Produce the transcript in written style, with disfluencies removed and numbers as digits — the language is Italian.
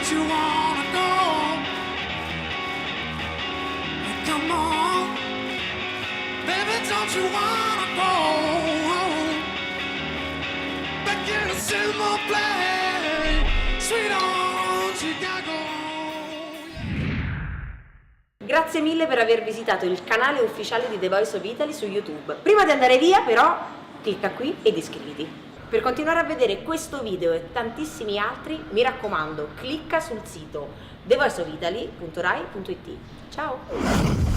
don't you wanna go? Come on, baby, don't you wanna go? Back in a simple play, sweet on Chicago. Grazie mille per aver visitato il canale ufficiale di The Voice of Italy su YouTube. Prima di andare via, però, clicca qui ed iscriviti. Per continuare a vedere questo video e tantissimi altri, mi raccomando, clicca sul sito thevoiceofitaly.rai.it. Ciao!